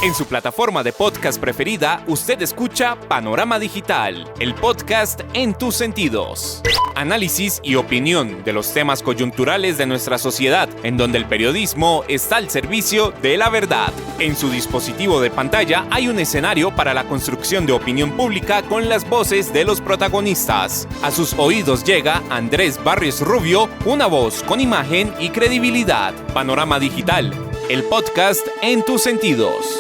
En su plataforma de podcast preferida, usted escucha Panorama Digital, el podcast en tus sentidos. Análisis y opinión de los temas coyunturales de nuestra sociedad, en donde el periodismo está al servicio de la verdad. En su dispositivo de pantalla hay un escenario para la construcción de opinión pública con las voces de los protagonistas. A sus oídos llega Andrés Barrios Rubio, una voz con imagen y credibilidad. Panorama Digital, el podcast en tus sentidos.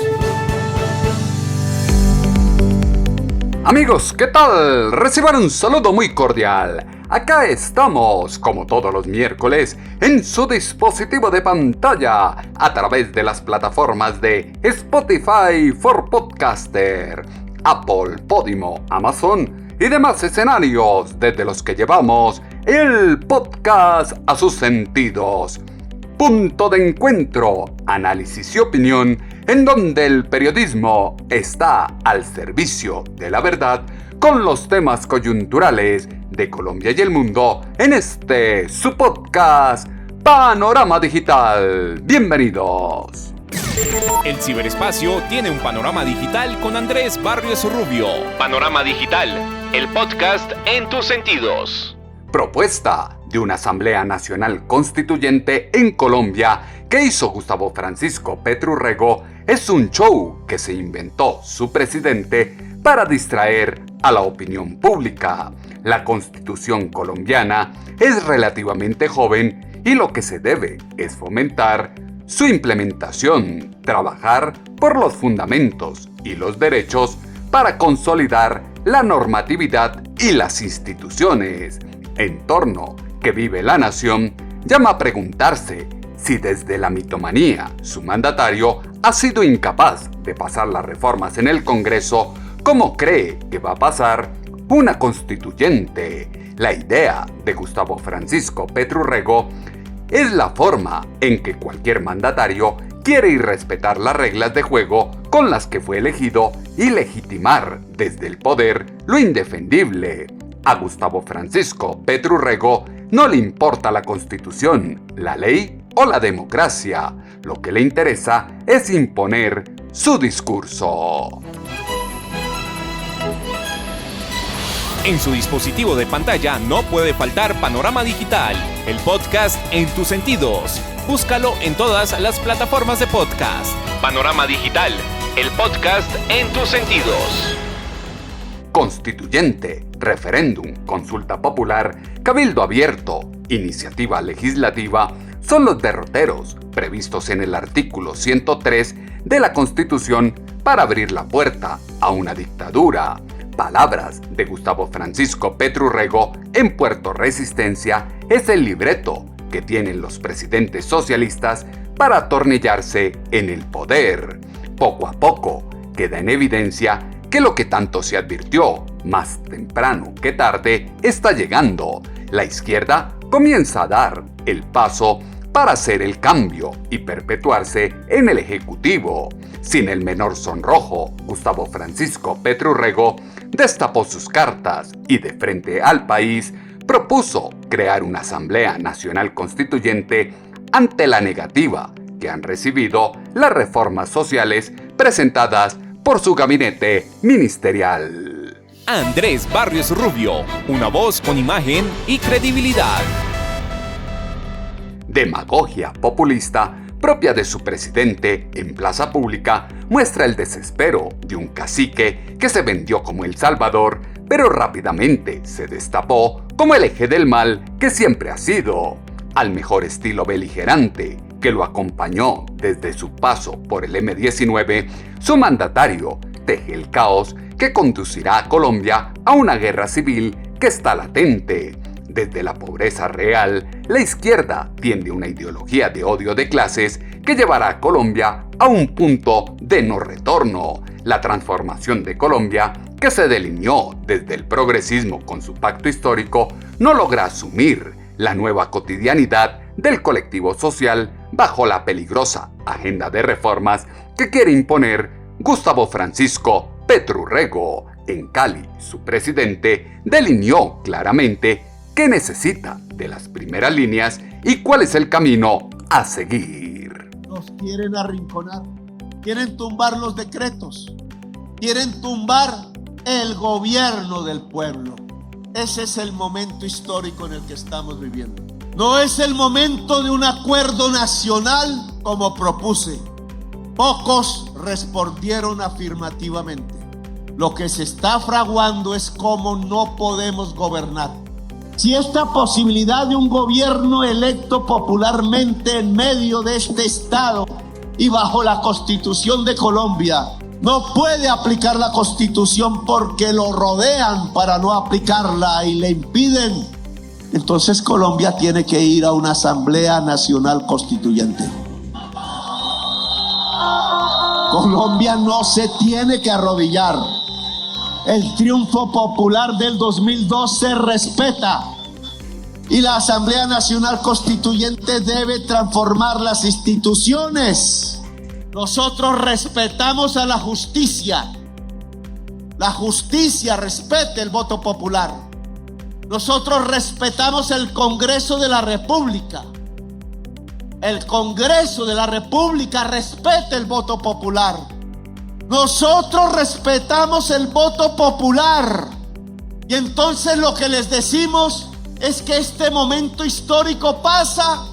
Amigos, ¿qué tal? Reciban un saludo muy cordial. Acá estamos, como todos los miércoles, en su dispositivo de pantalla, a través de las plataformas de Spotify for Podcaster, Apple, Podimo, Amazon y demás escenarios desde los que llevamos el podcast a sus sentidos. Punto de encuentro, análisis y opinión, en donde el periodismo está al servicio de la verdad con los temas coyunturales de Colombia y el mundo en este su podcast Panorama Digital. Bienvenidos. El ciberespacio tiene un panorama digital con Andrés Barrios Rubio. Panorama Digital, el podcast en tus sentidos. Propuesta de una Asamblea Nacional Constituyente en Colombia que hizo Gustavo Francisco Petro Urrego es un show que se inventó su presidente para distraer a la opinión pública. La Constitución colombiana es relativamente joven y lo que se debe es fomentar su implementación, trabajar por los fundamentos y los derechos para consolidar la normatividad y las instituciones. Entorno que vive la nación llama a preguntarse si desde la mitomanía su mandatario ha sido incapaz de pasar las reformas en el Congreso como cree que va a pasar una constituyente. La idea de Gustavo Francisco Petro Urrego es la forma en que cualquier mandatario quiere irrespetar las reglas de juego con las que fue elegido y legitimar desde el poder lo indefendible. A Gustavo Francisco Petro Urrego no le importa la Constitución, la ley o la democracia. Lo que le interesa es imponer su discurso. En su dispositivo de pantalla no puede faltar Panorama Digital, el podcast en tus sentidos. Búscalo en todas las plataformas de podcast. Panorama Digital, el podcast en tus sentidos. Constituyente, referéndum, consulta popular, cabildo abierto, iniciativa legislativa son los derroteros previstos en el artículo 103 de la Constitución para abrir la puerta a una dictadura. Palabras de Gustavo Francisco Petro Urrego en Puerto Resistencia es el libreto que tienen los presidentes socialistas para atornillarse en el poder. Poco a poco queda en evidencia que lo que tanto se advirtió, más temprano que tarde, está llegando. La izquierda comienza a dar el paso para hacer el cambio y perpetuarse en el Ejecutivo. Sin el menor sonrojo, Gustavo Francisco Petro Urrego destapó sus cartas y de frente al país propuso crear una Asamblea Nacional Constituyente ante la negativa que han recibido las reformas sociales presentadas por su gabinete ministerial. Andrés Barrios Rubio, una voz con imagen y credibilidad. Demagogia populista propia de su presidente en plaza pública muestra el desespero de un cacique que se vendió como El Salvador, pero rápidamente se destapó como el eje del mal que siempre ha sido. Al mejor estilo beligerante que lo acompañó desde su paso por el M-19, su mandatario teje el caos que conducirá a Colombia a una guerra civil que está latente. Desde la pobreza real, la izquierda tiende una ideología de odio de clases que llevará a Colombia a un punto de no retorno. La transformación de Colombia, que se delineó desde el progresismo con su pacto histórico, no logra asumir la nueva cotidianidad del colectivo social bajo la peligrosa agenda de reformas que quiere imponer Gustavo Francisco Petro Urrego. En Cali, su presidente delineó claramente qué necesita de las primeras líneas y cuál es el camino a seguir. Nos quieren arrinconar, quieren tumbar los decretos, quieren tumbar el gobierno del pueblo. Ese es el momento histórico en el que estamos viviendo. No es el momento de un acuerdo nacional como propuse. Pocos respondieron afirmativamente. Lo que se está fraguando es cómo no podemos gobernar. Si esta posibilidad de un gobierno electo popularmente en medio de este estado y bajo la Constitución de Colombia no puede aplicar la Constitución porque lo rodean para no aplicarla y le impiden, entonces Colombia tiene que ir a una Asamblea Nacional Constituyente. Colombia no se tiene que arrodillar. El triunfo popular del 2002 se respeta y la Asamblea Nacional Constituyente debe transformar las instituciones. Nosotros respetamos a la justicia. La justicia respeta el voto popular. Nosotros respetamos el Congreso de la República. El Congreso de la República respeta el voto popular. Nosotros respetamos el voto popular. Y entonces lo que les decimos es que este momento histórico pasa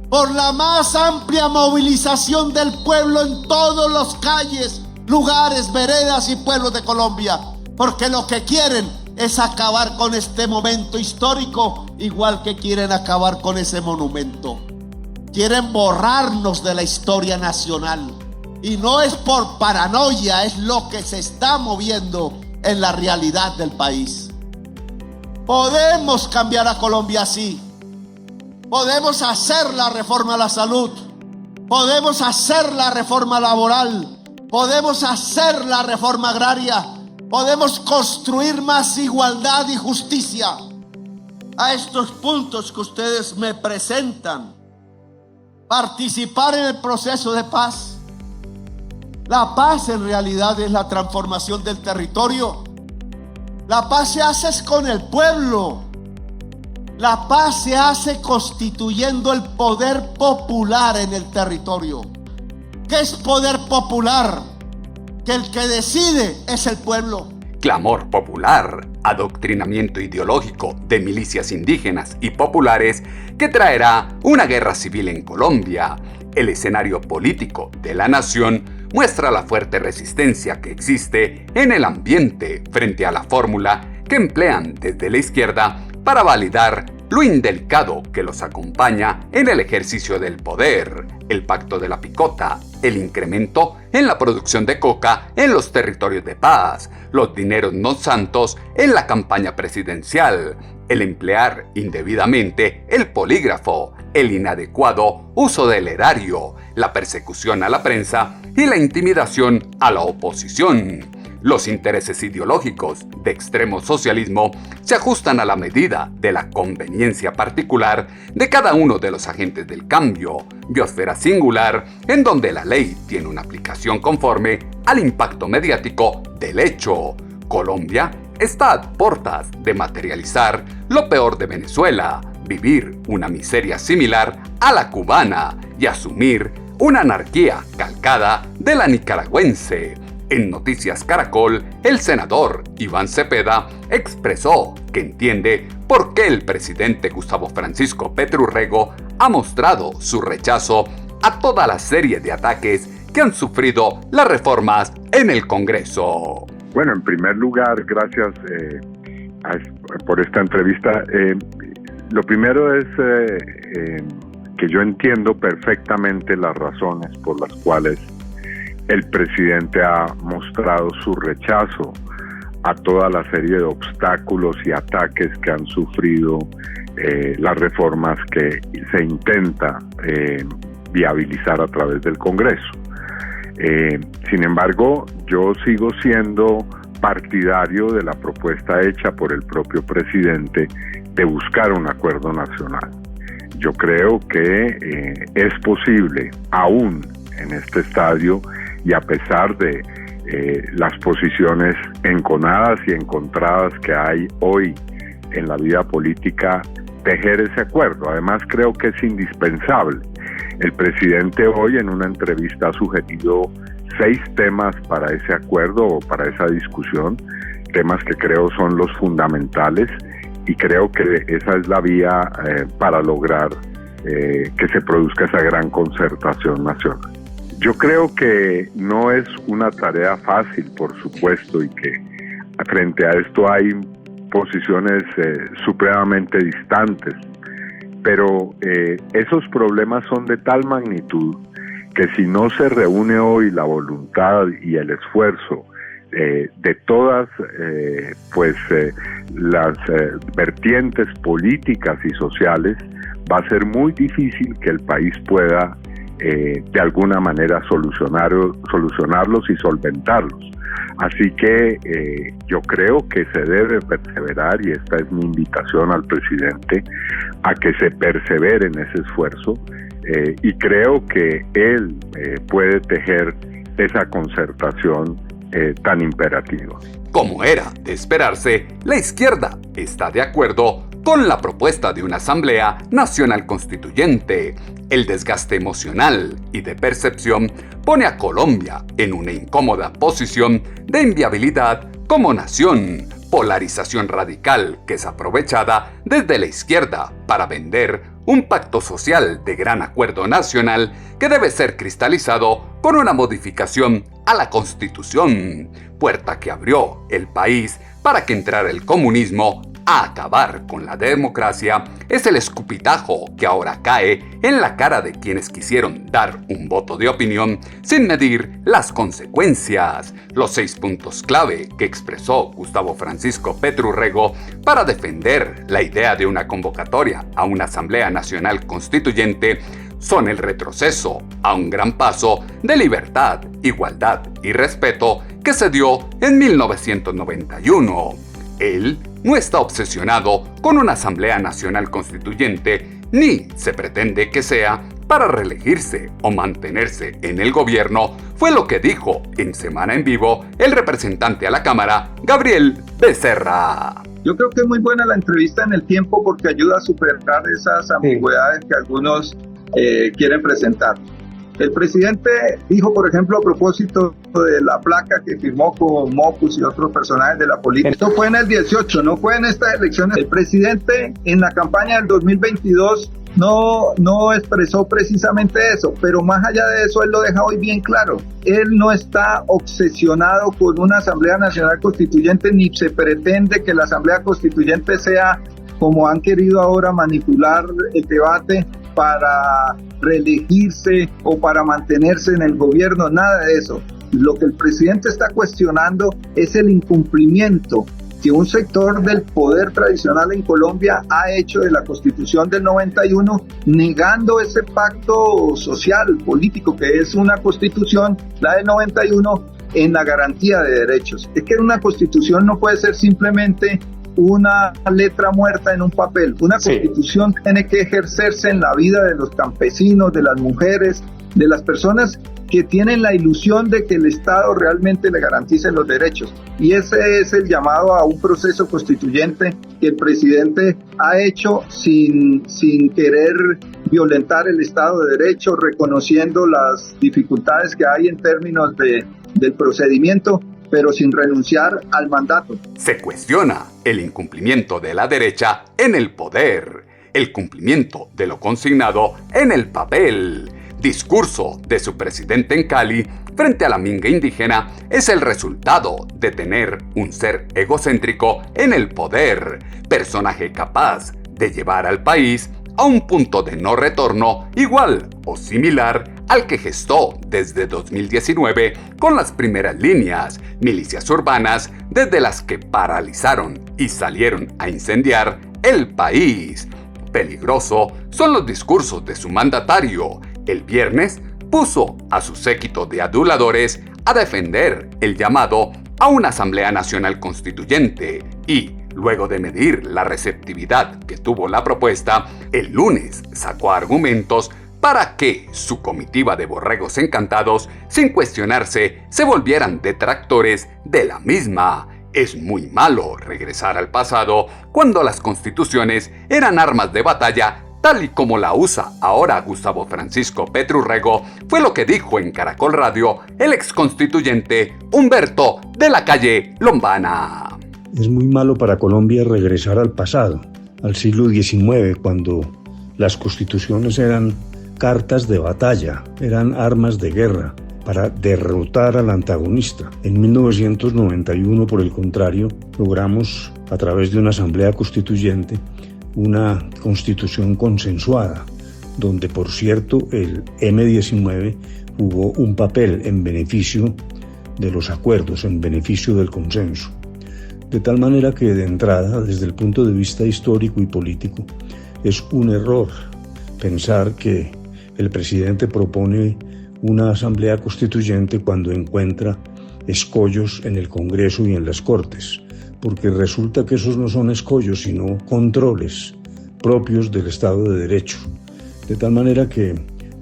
por la más amplia movilización del pueblo en todas las calles, lugares, veredas y pueblos de Colombia. Porque lo que quieren es acabar con este momento histórico, igual que quieren acabar con ese monumento. Quieren borrarnos de la historia nacional. Y no es por paranoia, es lo que se está moviendo en la realidad del país. Podemos cambiar a Colombia así. Podemos hacer la reforma a la salud. Podemos hacer la reforma laboral. Podemos hacer la reforma agraria. Podemos construir más igualdad y justicia. A estos puntos que ustedes me presentan, participar en el proceso de paz. La paz en realidad es la transformación del territorio. La paz se hace con el pueblo. La paz se hace constituyendo el poder popular en el territorio. ¿Qué es poder popular? Que el que decide es el pueblo. Clamor popular, adoctrinamiento ideológico de milicias indígenas y populares que traerá una guerra civil en Colombia. El escenario político de la nación muestra la fuerte resistencia que existe en el ambiente frente a la fórmula que emplean desde la izquierda para validar lo indelicado que los acompaña en el ejercicio del poder, el pacto de la picota, el incremento en la producción de coca en los territorios de paz, los dineros no santos en la campaña presidencial, el emplear indebidamente el polígrafo, el inadecuado uso del erario, la persecución a la prensa y la intimidación a la oposición. Los intereses ideológicos de extremo socialismo se ajustan a la medida de la conveniencia particular de cada uno de los agentes del cambio, biosfera singular, en donde la ley tiene una aplicación conforme al impacto mediático del hecho. Colombia está a puertas de materializar lo peor de Venezuela, vivir una miseria similar a la cubana y asumir una anarquía calcada de la nicaragüense. En Noticias Caracol, el senador Iván Cepeda expresó que entiende por qué el presidente Gustavo Francisco Petru Rego ha mostrado su rechazo a toda la serie de ataques que han sufrido las reformas en el Congreso. Bueno, en primer lugar, gracias por esta entrevista. Lo primero es que yo entiendo perfectamente las razones por las cuales el presidente ha mostrado su rechazo a toda la serie de obstáculos y ataques que han sufrido las reformas que se intenta viabilizar a través del Congreso. Sin embargo, yo sigo siendo partidario de la propuesta hecha por el propio presidente de buscar un acuerdo nacional. Yo creo que es posible, aún en este estadio, y a pesar de las posiciones enconadas y encontradas que hay hoy en la vida política, tejer ese acuerdo. Además, creo que es indispensable. El presidente hoy en una entrevista ha sugerido 6 temas para ese acuerdo o para esa discusión, temas que creo son los fundamentales, y creo que esa es la vía para lograr que se produzca esa gran concertación nacional. Yo creo que no es una tarea fácil, por supuesto, y que frente a esto hay posiciones supremamente distantes, pero esos problemas son de tal magnitud que si no se reúne hoy la voluntad y el esfuerzo de todas las vertientes políticas y sociales, va a ser muy difícil que el país pueda de alguna manera solucionarlos y solventarlos. Así que yo creo que se debe perseverar, y esta es mi invitación al presidente, a que se persevere en ese esfuerzo, y creo que él puede tejer esa concertación tan imperativa. Como era de esperarse, la izquierda está de acuerdo con la propuesta de una Asamblea Nacional Constituyente. El desgaste emocional y de percepción pone a Colombia en una incómoda posición de inviabilidad como nación. Polarización radical que es aprovechada desde la izquierda para vender un pacto social de gran acuerdo nacional que debe ser cristalizado con una modificación a la Constitución, puerta que abrió el país para que entrara el comunismo a acabar con la democracia. Es el escupitajo que ahora cae en la cara de quienes quisieron dar un voto de opinión sin medir las consecuencias. Los 6 puntos clave que expresó Gustavo Francisco Petru Rego para defender la idea de una convocatoria a una Asamblea Nacional Constituyente son el retroceso a un gran paso de libertad, igualdad y respeto que se dio en 1991. Él no está obsesionado con una Asamblea Nacional Constituyente, ni se pretende que sea para reelegirse o mantenerse en el gobierno, fue lo que dijo en Semana en Vivo el representante a la Cámara, Gabriel Becerra. Yo creo que es muy buena la entrevista en el tiempo porque ayuda a superar esas ambigüedades que algunos quieren presentar. El presidente dijo, por ejemplo, a propósito de la placa que firmó con Mocus y otros personajes de la política. Esto fue en el 18, no fue en estas elecciones. El presidente en la campaña del 2022 no expresó precisamente eso, pero más allá de eso, él lo deja hoy bien claro. Él no está obsesionado con una Asamblea Nacional Constituyente, ni se pretende que la Asamblea Constituyente sea, como han querido ahora manipular el debate, para reelegirse o para mantenerse en el gobierno, nada de eso. Lo que el presidente está cuestionando es el incumplimiento que un sector del poder tradicional en Colombia ha hecho de la Constitución del 91, negando ese pacto social, político, que es una Constitución, la del 91, en la garantía de derechos. Es que una Constitución no puede ser simplemente una letra muerta en un papel. Una constitución tiene que ejercerse en la vida de los campesinos, de las mujeres, de las personas que tienen la ilusión de que el Estado realmente le garantice los derechos. Y ese es el llamado a un proceso constituyente que el presidente ha hecho sin querer violentar el Estado de Derecho, reconociendo las dificultades que hay en términos del procedimiento, pero sin renunciar al mandato. Se cuestiona el incumplimiento de la derecha en el poder, el cumplimiento de lo consignado en el papel. Discurso de su presidente en Cali frente a la minga indígena es el resultado de tener un ser egocéntrico en el poder, personaje capaz de llevar al país a un punto de no retorno igual o similar al que gestó desde 2019 con las primeras líneas, milicias urbanas, desde las que paralizaron y salieron a incendiar el país. Peligroso son los discursos de su mandatario. El viernes puso a su séquito de aduladores a defender el llamado a una Asamblea Nacional Constituyente y, luego de medir la receptividad que tuvo la propuesta, el lunes sacó argumentos para que su comitiva de borregos encantados, sin cuestionarse, se volvieran detractores de la misma. Es muy malo regresar al pasado cuando las constituciones eran armas de batalla tal y como la usa ahora Gustavo Francisco Petrurrego, fue lo que dijo en Caracol Radio el exconstituyente Humberto de la Calle Lombana. Es muy malo para Colombia regresar al pasado, al siglo XIX, cuando las constituciones eran cartas de batalla, eran armas de guerra para derrotar al antagonista. En 1991, por el contrario, logramos, a través de una asamblea constituyente, una constitución consensuada, donde, por cierto, el M-19 jugó un papel en beneficio de los acuerdos, en beneficio del consenso. De tal manera que, de entrada, desde el punto de vista histórico y político, es un error pensar que el presidente propone una asamblea constituyente cuando encuentra escollos en el Congreso y en las Cortes, porque resulta que esos no son escollos, sino controles propios del Estado de Derecho. De tal manera que,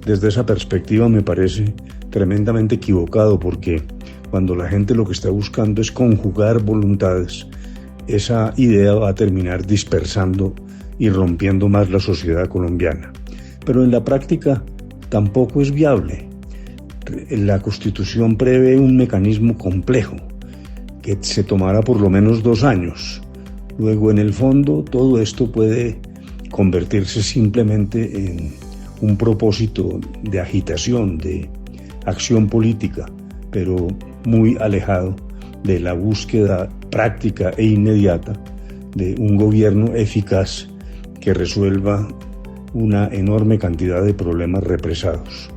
desde esa perspectiva, me parece tremendamente equivocado, porque cuando la gente lo que está buscando es conjugar voluntades, esa idea va a terminar dispersando y rompiendo más la sociedad colombiana. Pero en la práctica tampoco es viable. La Constitución prevé un mecanismo complejo que se tomará por lo menos 2 años. Luego, en el fondo, todo esto puede convertirse simplemente en un propósito de agitación, de acción política, pero muy alejado de la búsqueda práctica e inmediata de un gobierno eficaz que resuelva una enorme cantidad de problemas represados.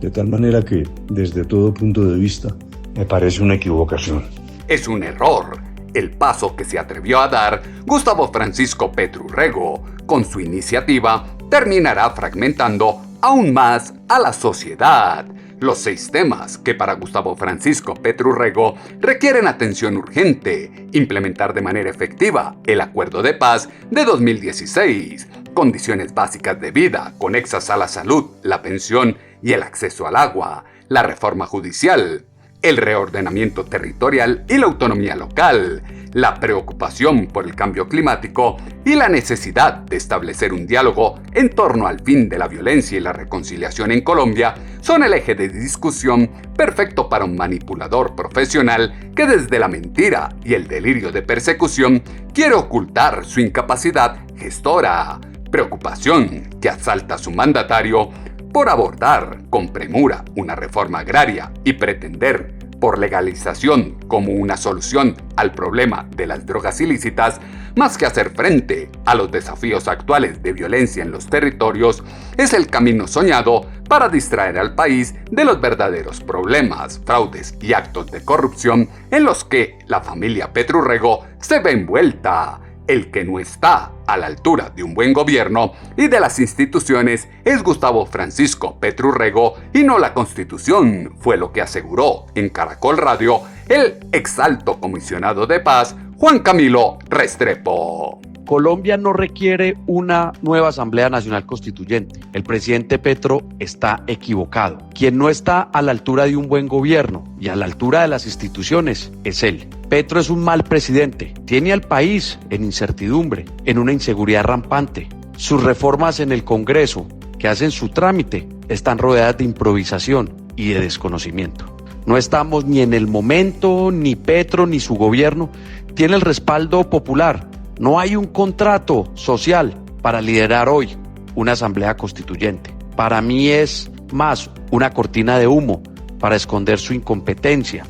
De tal manera que, desde todo punto de vista, me parece una equivocación. Es un error el paso que se atrevió a dar Gustavo Francisco Petrurrego. Con su iniciativa, terminará fragmentando aún más a la sociedad. Los 6 temas que para Gustavo Francisco Petrurrego requieren atención urgente: implementar de manera efectiva el Acuerdo de Paz de 2016, condiciones básicas de vida conexas a la salud, la pensión y el acceso al agua, la reforma judicial, el reordenamiento territorial y la autonomía local, la preocupación por el cambio climático y la necesidad de establecer un diálogo en torno al fin de la violencia y la reconciliación en Colombia, son el eje de discusión perfecto para un manipulador profesional que, desde la mentira y el delirio de persecución, quiere ocultar su incapacidad gestora. Preocupación que asalta a su mandatario por abordar con premura una reforma agraria y pretender, por legalización como una solución al problema de las drogas ilícitas, más que hacer frente a los desafíos actuales de violencia en los territorios, es el camino soñado para distraer al país de los verdaderos problemas, fraudes y actos de corrupción en los que la familia Petrurrego se ve envuelta. El que no está a la altura de un buen gobierno y de las instituciones es Gustavo Francisco Petrurrego y no la Constitución, fue lo que aseguró en Caracol Radio el exalto comisionado de paz Juan Camilo Restrepo. Colombia no requiere una nueva Asamblea Nacional Constituyente. El presidente Petro está equivocado. Quien no está a la altura de un buen gobierno y a la altura de las instituciones es él. Petro es un mal presidente. Tiene al país en incertidumbre, en una inseguridad rampante. Sus reformas en el Congreso, que hacen su trámite, están rodeadas de improvisación y de desconocimiento. No estamos ni en el momento, ni Petro ni su gobierno tiene el respaldo popular. No hay un contrato social para liderar hoy una asamblea constituyente. Para mí es más una cortina de humo para esconder su incompetencia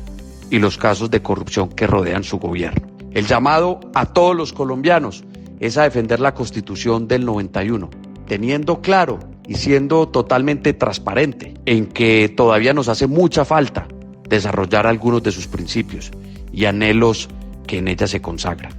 y los casos de corrupción que rodean su gobierno. El llamado a todos los colombianos es a defender la Constitución del 91, teniendo claro y siendo totalmente transparente en que todavía nos hace mucha falta desarrollar algunos de sus principios y anhelos que en ella se consagran.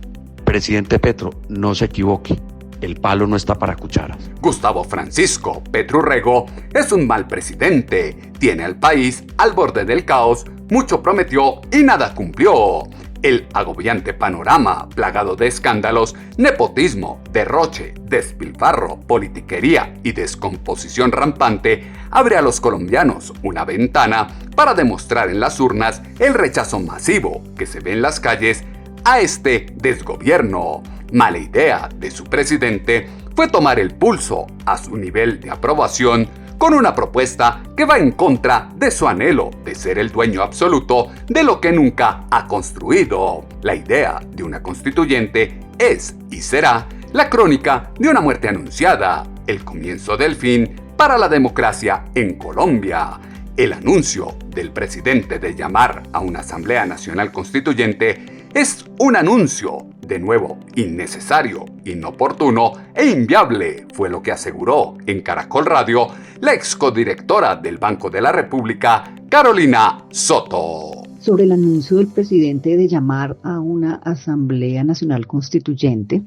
Presidente Petro, no se equivoque, el palo no está para cucharas. Gustavo Francisco Petrurrego es un mal presidente, tiene al país al borde del caos, mucho prometió y nada cumplió. El agobiante panorama, plagado de escándalos, nepotismo, derroche, despilfarro, politiquería y descomposición rampante, abre a los colombianos una ventana para demostrar en las urnas el rechazo masivo que se ve en las calles a este desgobierno. Mala idea de su presidente fue tomar el pulso a su nivel de aprobación con una propuesta que va en contra de su anhelo de ser el dueño absoluto de lo que nunca ha construido. La idea de una constituyente es y será la crónica de una muerte anunciada, el comienzo del fin para la democracia en Colombia. El anuncio del presidente de llamar a una Asamblea Nacional Constituyente es un anuncio, de nuevo, innecesario, inoportuno e inviable, fue lo que aseguró en Caracol Radio la excodirectora del Banco de la República, Carolina Soto. Sobre el anuncio del presidente de llamar a una Asamblea Nacional Constituyente,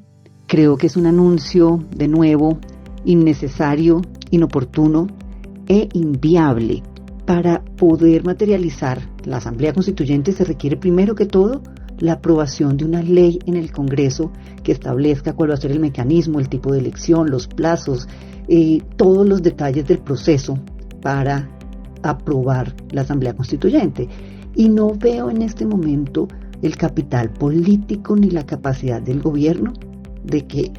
creo que es un anuncio, de nuevo, innecesario, inoportuno e inviable. Para poder materializar la Asamblea Constituyente se requiere primero que todo la aprobación de una ley en el Congreso que establezca cuál va a ser el mecanismo, el tipo de elección, los plazos, todos los detalles del proceso para aprobar la Asamblea Constituyente. Y no veo en este momento el capital político ni la capacidad del gobierno de que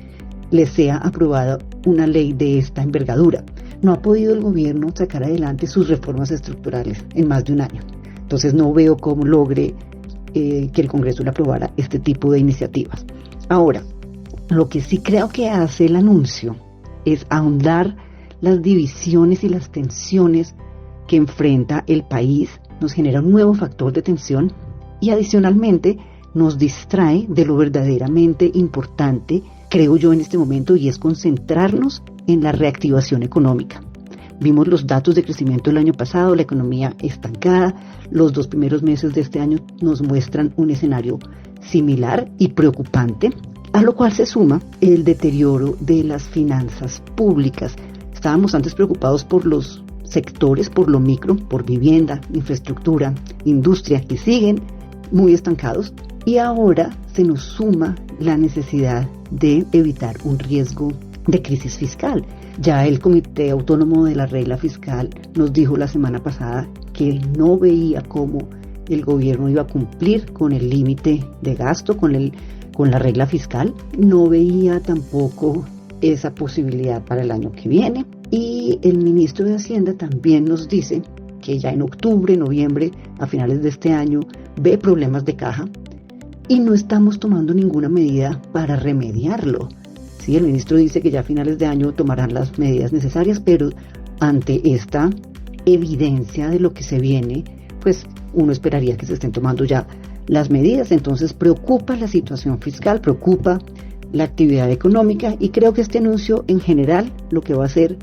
le sea aprobada una ley de esta envergadura. No ha podido el gobierno sacar adelante sus reformas estructurales en más de un año. Entonces no veo cómo logre que el Congreso le aprobara este tipo de iniciativas. Ahora, lo que sí creo que hace el anuncio es ahondar las divisiones y las tensiones que enfrenta el país, nos genera un nuevo factor de tensión y adicionalmente nos distrae de lo verdaderamente importante, creo yo en este momento, y es concentrarnos en la reactivación económica. Vimos los datos de crecimiento del año pasado, la economía estancada, los 2 primeros meses de este año nos muestran un escenario similar y preocupante, a lo cual se suma el deterioro de las finanzas públicas. Estábamos antes preocupados por los sectores, por lo micro, por vivienda, infraestructura, industria, que siguen muy estancados, y ahora se nos suma la necesidad de evitar un riesgo de crisis fiscal. Ya el Comité Autónomo de la Regla Fiscal nos dijo la semana pasada que no veía cómo el gobierno iba a cumplir con el límite de gasto, con la regla fiscal. No veía tampoco esa posibilidad para el año que viene. Y el ministro de Hacienda también nos dice que ya en octubre, noviembre, a finales de este año, ve problemas de caja y no estamos tomando ninguna medida para remediarlo. Sí, el ministro dice que ya a finales de año tomarán las medidas necesarias, pero ante esta evidencia de lo que se viene, pues uno esperaría que se estén tomando ya las medidas. Entonces preocupa la situación fiscal, preocupa la actividad económica, y creo que este anuncio en general lo que va a hacer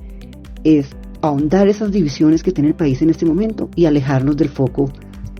es ahondar esas divisiones que tiene el país en este momento y alejarnos del foco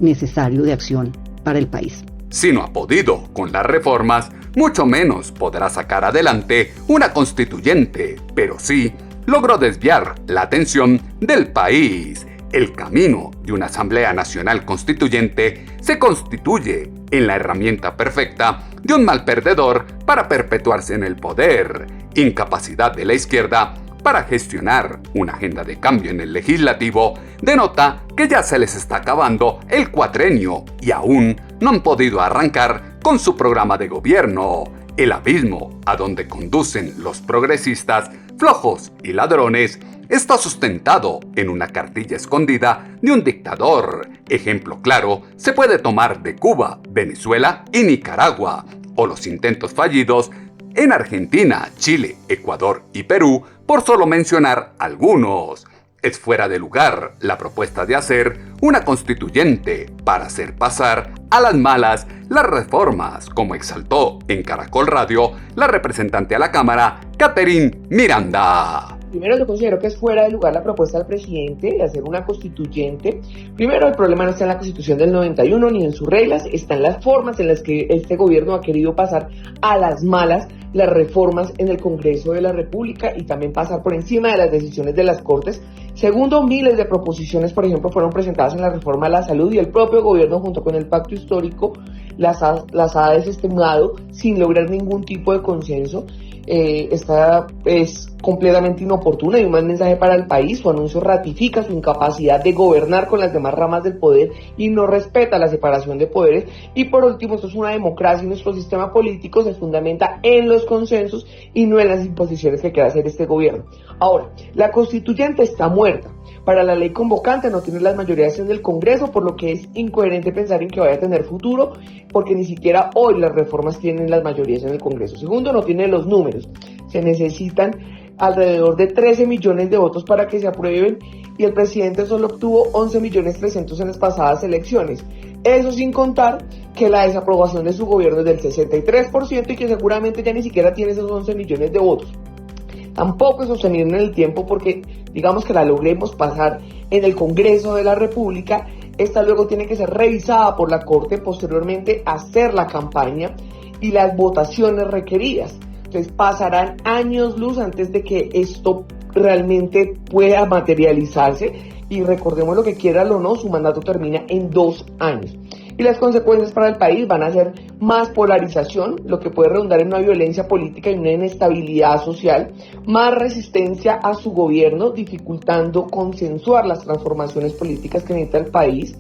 necesario de acción para el país. Si no ha podido con las reformas, mucho menos podrá sacar adelante una constituyente, pero sí logró desviar la atención del país. El camino de una Asamblea Nacional Constituyente se constituye en la herramienta perfecta de un mal perdedor para perpetuarse en el poder, incapacidad de la izquierda para gestionar una agenda de cambio en el legislativo, denota que ya se les está acabando el cuatrenio y aún no han podido arrancar con su programa de gobierno. El abismo a donde conducen los progresistas, flojos y ladrones, está sustentado en una cartilla escondida de un dictador. Ejemplo claro se puede tomar de Cuba, Venezuela y Nicaragua, o los intentos fallidos en Argentina, Chile, Ecuador y Perú, por solo mencionar algunos. Es fuera de lugar la propuesta de hacer una constituyente para hacer pasar a las malas las reformas, como exaltó en Caracol Radio la representante a la Cámara, Catherine Miranda. Primero, yo considero que es fuera de lugar la propuesta del presidente de hacer una constituyente. Primero, el problema no está en la Constitución del 91 ni en sus reglas, está en las formas en las que este gobierno ha querido pasar a las malas las reformas en el Congreso de la República y también pasar por encima de las decisiones de las Cortes. Segundo, miles de proposiciones, por ejemplo, fueron presentadas en la reforma a la salud y el propio gobierno, junto con el pacto histórico, las ha desestimado sin lograr ningún tipo de consenso. Esta es completamente inoportuna y un mal mensaje para el país. Su anuncio ratifica su incapacidad de gobernar con las demás ramas del poder y no respeta la separación de poderes. Y por último, esto es una democracia y nuestro sistema político se fundamenta en los consensos y no en las imposiciones que quiera hacer este gobierno. Ahora, la constituyente está muerta. Para la ley convocante no tiene las mayorías en el Congreso, por lo que es incoherente pensar en que vaya a tener futuro, porque ni siquiera hoy las reformas tienen las mayorías en el Congreso. Segundo, no tiene los números. Se necesitan alrededor de 13 millones de votos para que se aprueben y el presidente solo obtuvo 11.300.000 en las pasadas elecciones. Eso sin contar que la desaprobación de su gobierno es del 63% y que seguramente ya ni siquiera tiene esos 11 millones de votos. Tampoco es sostenible en el tiempo porque, digamos que la logremos pasar en el Congreso de la República, esta luego tiene que ser revisada por la Corte, posteriormente hacer la campaña y las votaciones requeridas. Entonces pasarán años luz antes de que esto realmente pueda materializarse y recordemos lo que quieran o no, su mandato termina en 2 años. Y las consecuencias para el país van a ser más polarización, lo que puede redundar en una violencia política y una inestabilidad social, más resistencia a su gobierno, dificultando consensuar las transformaciones políticas que necesita el país,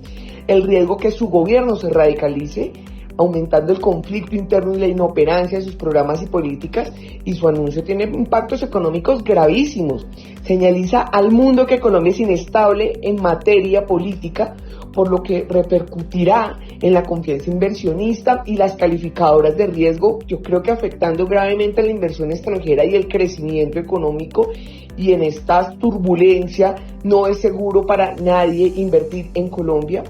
el riesgo que su gobierno se radicalice, aumentando el conflicto interno y la inoperancia de sus programas y políticas, y su anuncio tiene impactos económicos gravísimos. Señaliza al mundo que Colombia es inestable en materia política, por lo que repercutirá en la confianza inversionista y las calificadoras de riesgo, yo creo que afectando gravemente a la inversión extranjera y el crecimiento económico, y en esta turbulencia no es seguro para nadie invertir en Colombia.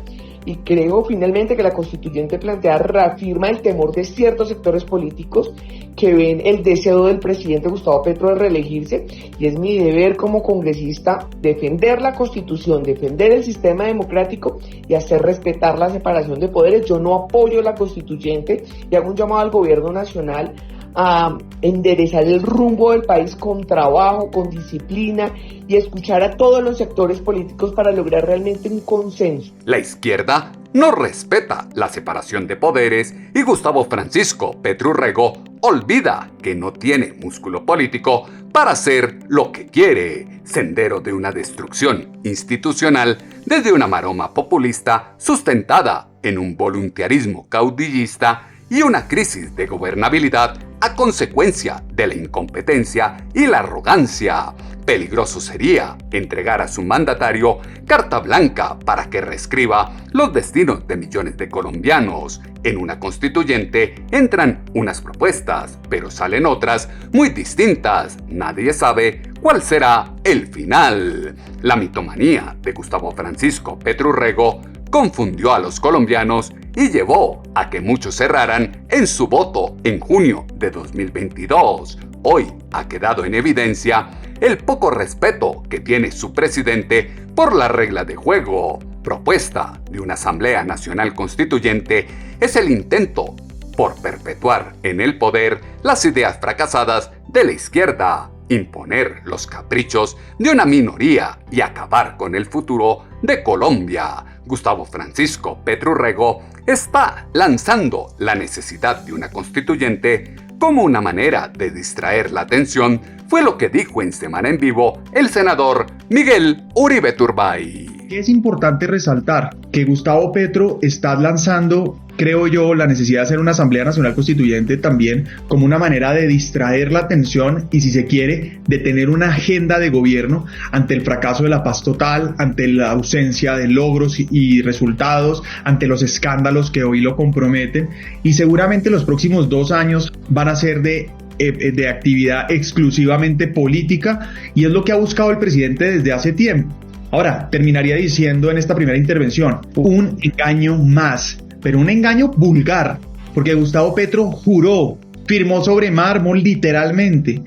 Y creo finalmente que la constituyente planteada reafirma el temor de ciertos sectores políticos que ven el deseo del presidente Gustavo Petro de reelegirse, y es mi deber como congresista defender la Constitución, defender el sistema democrático y hacer respetar la separación de poderes. Yo no apoyo la constituyente y hago un llamado al gobierno nacional a enderezar el rumbo del país con trabajo, con disciplina y escuchar a todos los sectores políticos para lograr realmente un consenso. La izquierda no respeta la separación de poderes y Gustavo Francisco Petro Urrego olvida que no tiene músculo político para hacer lo que quiere, sendero de una destrucción institucional desde una maroma populista sustentada en un voluntarismo caudillista y una crisis de gobernabilidad a consecuencia de la incompetencia y la arrogancia. Peligroso sería entregar a su mandatario carta blanca para que reescriba los destinos de millones de colombianos. En una constituyente entran unas propuestas, pero salen otras muy distintas. Nadie sabe cuál será el final. La mitomanía de Gustavo Francisco Petro Urrego confundió a los colombianos y llevó a que muchos cerraran en su voto en junio de 2022. Hoy ha quedado en evidencia el poco respeto que tiene su presidente por la regla de juego. Propuesta de una Asamblea Nacional Constituyente es el intento por perpetuar en el poder las ideas fracasadas de la izquierda, imponer los caprichos de una minoría y acabar con el futuro de Colombia. Gustavo Francisco Petro Urrego está lanzando la necesidad de una constituyente como una manera de distraer la atención, fue lo que dijo en Semana en Vivo el senador Miguel Uribe Turbay. Es importante resaltar que Gustavo Petro está lanzando, creo yo, la necesidad de hacer una Asamblea Nacional Constituyente también como una manera de distraer la atención y, si se quiere, de tener una agenda de gobierno ante el fracaso de la paz total, ante la ausencia de logros y resultados, ante los escándalos que hoy lo comprometen, y seguramente los próximos 2 años van a ser de actividad exclusivamente política, y es lo que ha buscado el presidente desde hace tiempo. Ahora, terminaría diciendo en esta primera intervención, un engaño más, pero un engaño vulgar, porque Gustavo Petro juró, firmó sobre mármol literalmente,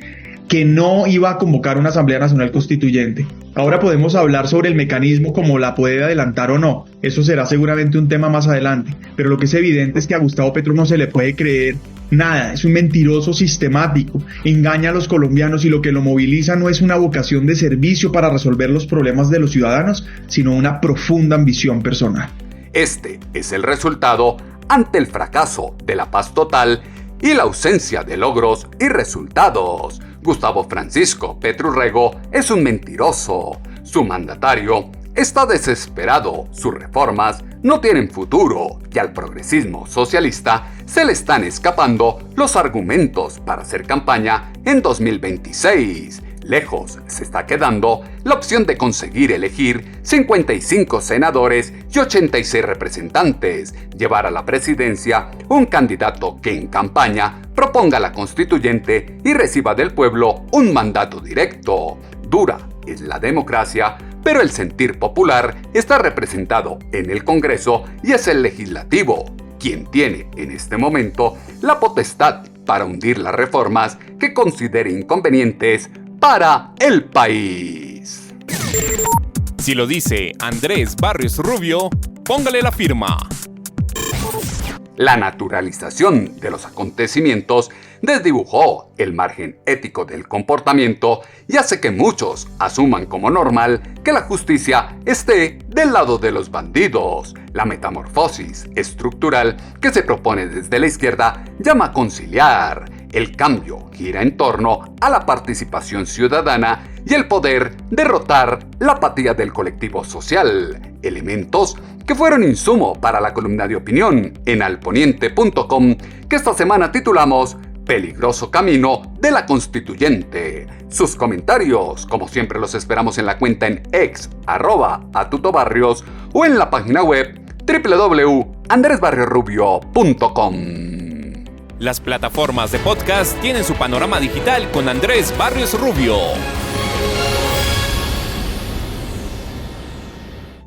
que no iba a convocar una Asamblea Nacional Constituyente. Ahora podemos hablar sobre el mecanismo, como la puede adelantar o no, eso será seguramente un tema más adelante, pero lo que es evidente es que a Gustavo Petro no se le puede creer nada, es un mentiroso sistemático, engaña a los colombianos y lo que lo moviliza no es una vocación de servicio para resolver los problemas de los ciudadanos, sino una profunda ambición personal. Este es el resultado ante el fracaso de la paz total y la ausencia de logros y resultados. Gustavo Francisco Petro Rego es un mentiroso. Su mandatario está desesperado, sus reformas no tienen futuro y al progresismo socialista se le están escapando los argumentos para hacer campaña en 2026. Lejos se está quedando la opción de conseguir elegir 55 senadores y 86 representantes, llevar a la presidencia un candidato que en campaña proponga la constituyente y reciba del pueblo un mandato directo. Dura es la democracia, pero el sentir popular está representado en el Congreso y es el legislativo quien tiene en este momento la potestad para hundir las reformas que considere inconvenientes para el país. Si lo dice Andrés Barrios Rubio, póngale la firma. La naturalización de los acontecimientos desdibujó el margen ético del comportamiento y hace que muchos asuman como normal que la justicia esté del lado de los bandidos. La metamorfosis estructural que se propone desde la izquierda llama conciliar. El cambio gira en torno a la participación ciudadana y el poder derrotar la apatía del colectivo social, elementos que fueron insumo para la columna de opinión en alponiente.com que esta semana titulamos Peligroso camino de la constituyente. Sus comentarios, como siempre, los esperamos en la cuenta en ex @atutobarrios o en la página web www.andresbarriosrubio.com. Las plataformas de podcast tienen su panorama digital con Andrés Barrios Rubio.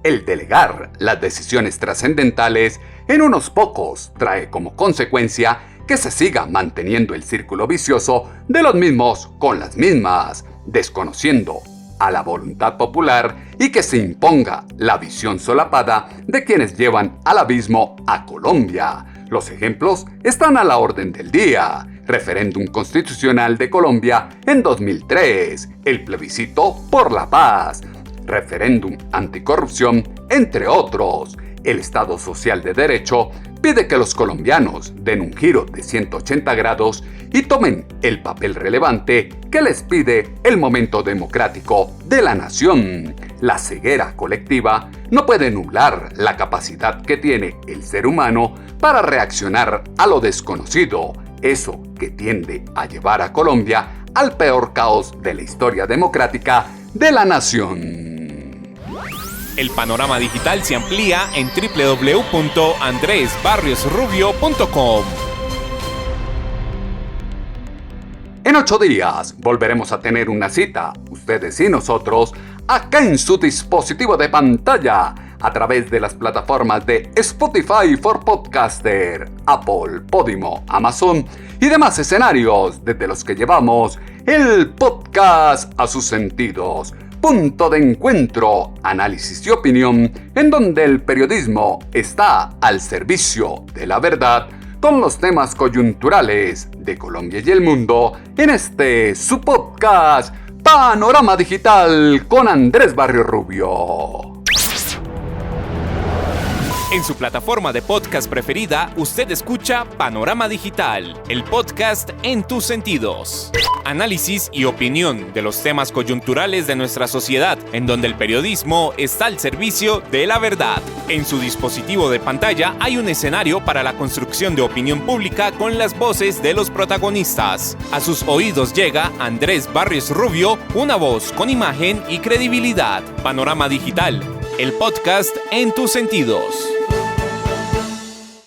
El delegar las decisiones trascendentales en unos pocos trae como consecuencia que se siga manteniendo el círculo vicioso de los mismos con las mismas, desconociendo a la voluntad popular y que se imponga la visión solapada de quienes llevan al abismo a Colombia. Los ejemplos están a la orden del día. Referéndum constitucional de Colombia en 2003, el plebiscito por la paz, referéndum anticorrupción, entre otros. El Estado Social de Derecho pide que los colombianos den un giro de 180 grados y tomen el papel relevante que les pide el momento democrático de la nación. La ceguera colectiva no puede nublar la capacidad que tiene el ser humano para reaccionar a lo desconocido, eso que tiende a llevar a Colombia al peor caos de la historia democrática de la nación. El panorama digital se amplía en www.andresbarriosrubio.com. En 8 días volveremos a tener una cita, ustedes y nosotros, acá en su dispositivo de pantalla, a través de las plataformas de Spotify for Podcaster, Apple, Podimo, Amazon y demás escenarios desde los que llevamos el podcast a sus sentidos. Punto de encuentro, análisis y opinión, en donde el periodismo está al servicio de la verdad con los temas coyunturales de Colombia y el mundo en este su podcast Panorama Digital con Andrés Barrios Rubio. En su plataforma de podcast preferida, usted escucha Panorama Digital, el podcast en tus sentidos. Análisis y opinión de los temas coyunturales de nuestra sociedad, en donde el periodismo está al servicio de la verdad. En su dispositivo de pantalla hay un escenario para la construcción de opinión pública con las voces de los protagonistas. A sus oídos llega Andrés Barrios Rubio, una voz con imagen y credibilidad. Panorama Digital, el podcast en tus sentidos.